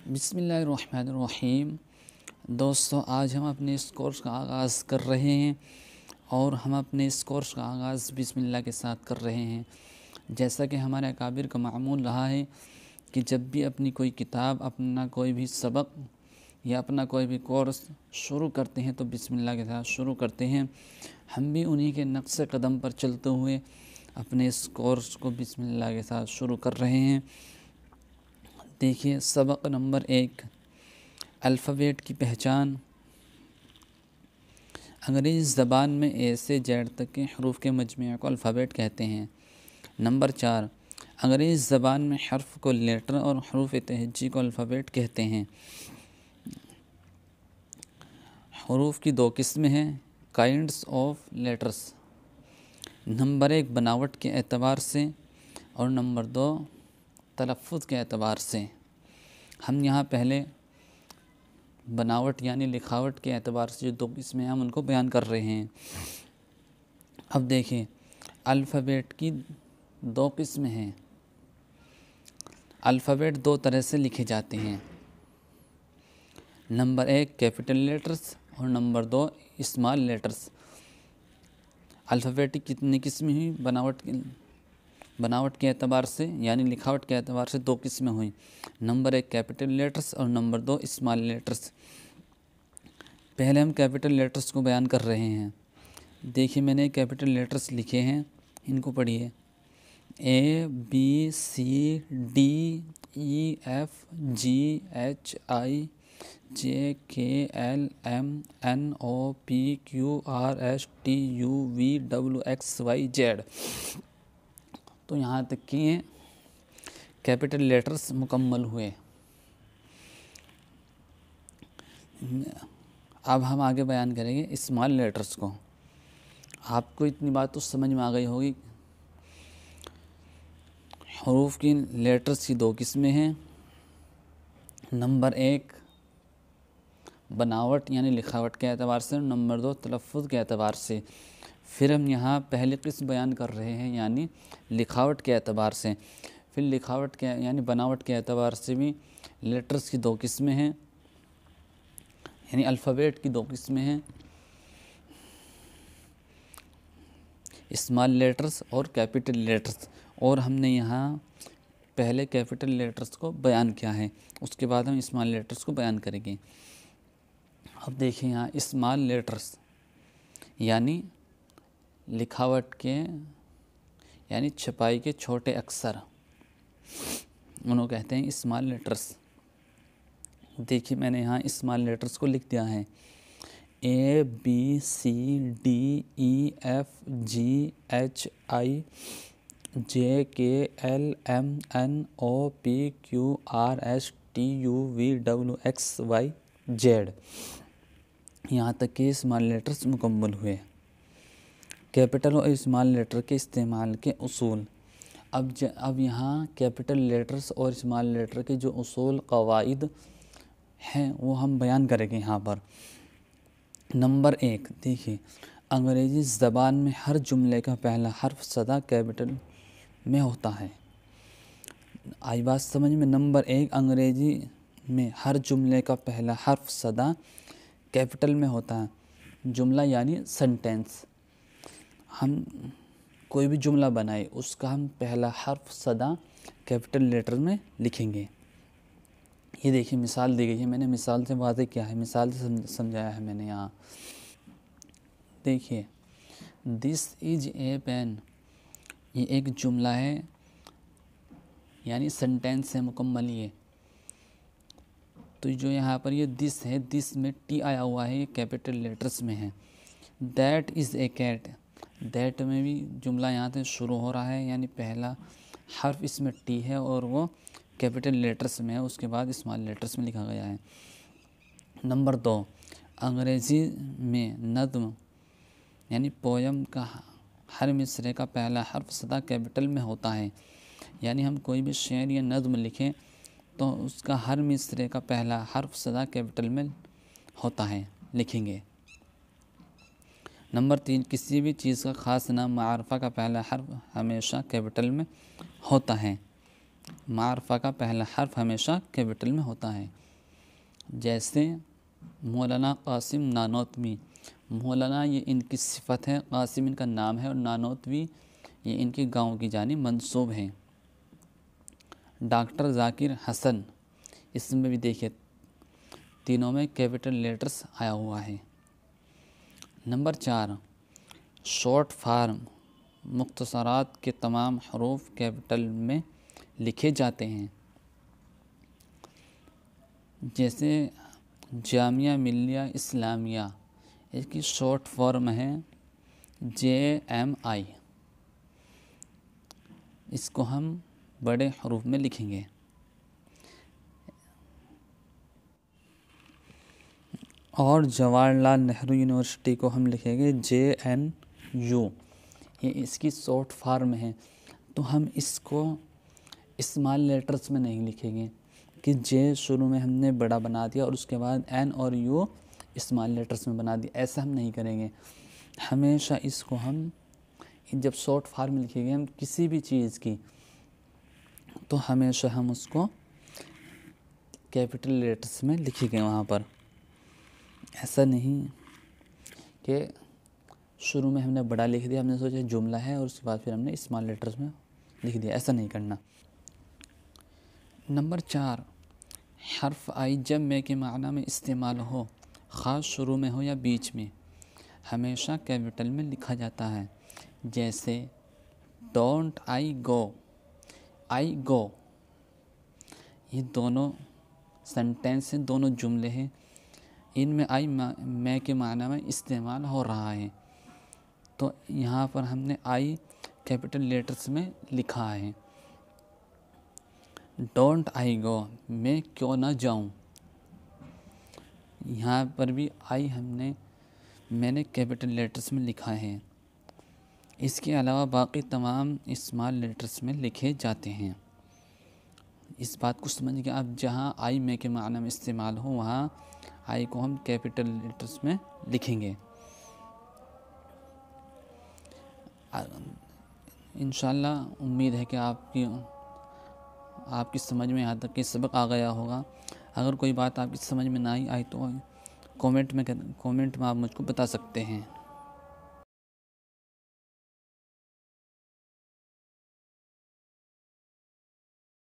बिस्मिल्लाहिर्रहमानिर्रहीम। दोस्तों, आज हम अपने इस कोर्स का आगाज़ कर रहे हैं और हम अपने इस कोर्स का आगाज़ बिस्मिल्लाह के साथ कर रहे हैं। जैसा कि हमारे अकाबिर का मामूल रहा है कि जब भी अपनी कोई किताब, अपना कोई भी सबक या अपना कोई भी कोर्स शुरू करते हैं तो बिस्मिल्लाह के साथ शुरू करते हैं। हम भी उन्हीं के नक्शे कदम पर चलते हुए अपने इस कोर्स को बिस्मिल्लाह के साथ शुरू कर रहे हैं। देखिए, सबक नंबर 1, अल्फ़ाबेट की पहचान। अंग्रेज़ी ज़बान में ए से जेड तक के हरूफ के मजमूए को अल्फ़ाबेट कहते हैं। नंबर 4, अंग्रेज़ी ज़बान में हर्फ को लेटर और हरूफ तहज्जी को अल्फ़ाबेट कहते हैं। हरूफ की 2 किस्में हैं, काइंड्स ऑफ लेटर्स। नंबर 1 बनावट के एतबार से और नंबर 2 तलफ़्फ़ुज़ के एतबार से। हम यहाँ पहले बनावट यानी लिखावट के एतबार से जो 2 किस्में हम उनको बयान कर रहे हैं। अब देखें, अल्फ़ाबेट की 2 किस्में हैं। अल्फ़ाबेट 2 तरह से लिखे जाते हैं। नंबर 1 कैपिटल लेटर्स और नंबर 2 स्मॉल लेटर्स। अल्फ़ाबेट की कितनी किस्में हुई? बनावट के एतबार से यानी लिखावट के एतबार से 2 किस्में हुई। नंबर 1 कैपिटल लेटर्स और नंबर 2 स्मॉल लेटर्स। पहले हम कैपिटल लेटर्स को बयान कर रहे हैं। देखिए, मैंने कैपिटल लेटर्स लिखे हैं, इनको पढ़िए। ABCDEFGHIJKLMNOPQRSTUVWXYZ। तो यहाँ तक कि कैपिटल लेटर्स मुकम्मल हुए। अब हम आगे बयान करेंगे स्मॉल लेटर्स को। आपको इतनी बात तो समझ में आ गई होगी। हरूफ की लेटर्स की 2 किस्में हैं। नंबर 1 बनावट यानी लिखावट के एतबार से और नंबर 2 तलफ़्फ़ुज़ के एतबार से। फिर हम यहाँ पहली किस्म बयान कर रहे हैं यानी लिखावट के एतबार से। फिर लिखावट के यानी बनावट के एतबार से भी लेटर्स की 2 किस्में हैं, यानी अल्फ़ाबेट की 2 किस्में हैं, स्मॉल लेटर्स और कैपिटल लेटर्स। और हमने यहाँ पहले कैपिटल लेटर्स को बयान किया है, उसके बाद हम स्मॉल लेटर्स को बयान करेंगे। अब देखिए, यहाँ स्मॉल लेटर्स यानी लिखावट के यानी छपाई के छोटे अक्षर, उन्हों कहते हैं स्मॉल लेटर्स। देखिए, मैंने यहाँ स्मॉल लेटर्स को लिख दिया है। ABCDEFGHIJKLMNOPQRSTUVWXYZ। यहाँ तक कि स्मॉल लेटर्स मुकम्मल हुए। कैपिटल और स्मॉल लेटर के इस्तेमाल के उसूल। अब यहाँ कैपिटल लेटर्स और स्मॉल लेटर के जो उसूल कवाइद हैं वो हम बयान करेंगे यहाँ पर। नंबर 1 देखिए, अंग्रेज़ी ज़बान में हर जुमले का पहला हर्फ सदा कैपिटल में होता है। आई बात समझ में? नंबर 1 अंग्रेज़ी में हर जुमले का पहला हर्फ सदा कैपिटल में होता है। जुमला यानी सेंटेंस। हम कोई भी जुमला बनाए उसका हम पहला हर्फ सदा कैपिटल लेटर में लिखेंगे। ये देखिए, मिसाल दी गई है, मैंने मिसाल से वाज़ेह किया है, मिसाल से समझाया है मैंने यहाँ। देखिए, दिस इज ए पेन, ये एक जुमला है यानी सेंटेंस है मुकम्मल। ये तो जो यहाँ पर ये दिस है, दिस में टी आया हुआ है, ये कैपिटल लेटर्स में है। That is a cat, that में भी जुमला यहाँ से शुरू हो रहा है यानी पहला हर्फ इसमें टी है और वो कैपिटल लेटर्स में है, उसके बाद स्मॉल लेटर्स में लिखा गया है। नंबर 2 अंग्रेज़ी में नज़्म यानी पोयम का हर मिसरे का पहला हर्फ सदा कैपिटल में होता है। यानी हम कोई भी शेर या नज़्म लिखें तो उसका हर मिसरे का पहला हर्फ सदा कैपिटल में होता है, लिखेंगे। नंबर 3 किसी भी चीज़ का ख़ास नाम मारफा का पहला हर्फ हमेशा कैपिटल में होता है। मारफा का पहला हर्फ हमेशा कैपिटल में होता है। जैसे मौलाना कासिम नानोतवी, मौलाना ये इनकी सिफत है, कासिम इनका नाम है और नानोतवी ये इनके गांव की जानिब मंसूब हैं। डॉक्टर जाकिर हसन, इसमें भी देखिए तीनों में कैपिटल लेटर्स आया हुआ है। नंबर 4, शॉर्ट फार्म, मुख्तसरात के तमाम हरूफ कैपिटल में लिखे जाते हैं। जैसे जामिया मिलिया इस्लामिया, इसकी शॉर्ट फॉर्म है JMI, इसको हम बड़े हरूफ में लिखेंगे। और जवाहरलाल नेहरू यूनिवर्सिटी को हम लिखेंगे JNU, ये इसकी शॉर्ट फॉर्म है। तो हम इसको स्मॉल लेटर्स में नहीं लिखेंगे कि जे शुरू में हमने बड़ा बना दिया और उसके बाद N और U स्मॉल लेटर्स में बना दिया, ऐसा हम नहीं करेंगे। हमेशा इसको हम जब शॉर्ट फॉर्म में लिखेंगे हम किसी भी चीज़ की, तो हमेशा हम उसको कैपिटल लेटर्स में लिखेंगे वहाँ पर। ऐसा नहीं कि शुरू में हमने बड़ा लिख दिया, हमने सोचा जुमला है और उसके बाद फिर हमने स्मॉल लेटर्स में लिख दिया, ऐसा नहीं करना। नंबर 4, हर्फ आई जब में के माना में इस्तेमाल हो, ख़ास शुरू में हो या बीच में, हमेशा कैपिटल में लिखा जाता है। जैसे डोंट आई गो, आई गो, ये दोनों सेंटेंस हैं, दोनों जुमले हैं, इनमें आई मैं के माना में इस्तेमाल हो रहा है। तो यहाँ पर हमने आई कैपिटल लेटर्स में लिखा है। डोंट आई गो, मैं क्यों ना जाऊँ, यहाँ पर भी आई मैंने कैपिटल लेटर्स में लिखा है। इसके अलावा बाकी तमाम स्मॉल लेटर्स में लिखे जाते हैं। इस बात को समझ के आप जहाँ आई में के माना में इस्तेमाल हो वहाँ आई को हम कैपिटल लेटर्स में लिखेंगे। इंशाल्लाह उम्मीद है कि आपकी समझ में यहाँ तक कि सबक आ गया होगा। अगर कोई बात आपकी समझ में ना आई तो कमेंट में आप मुझको बता सकते हैं।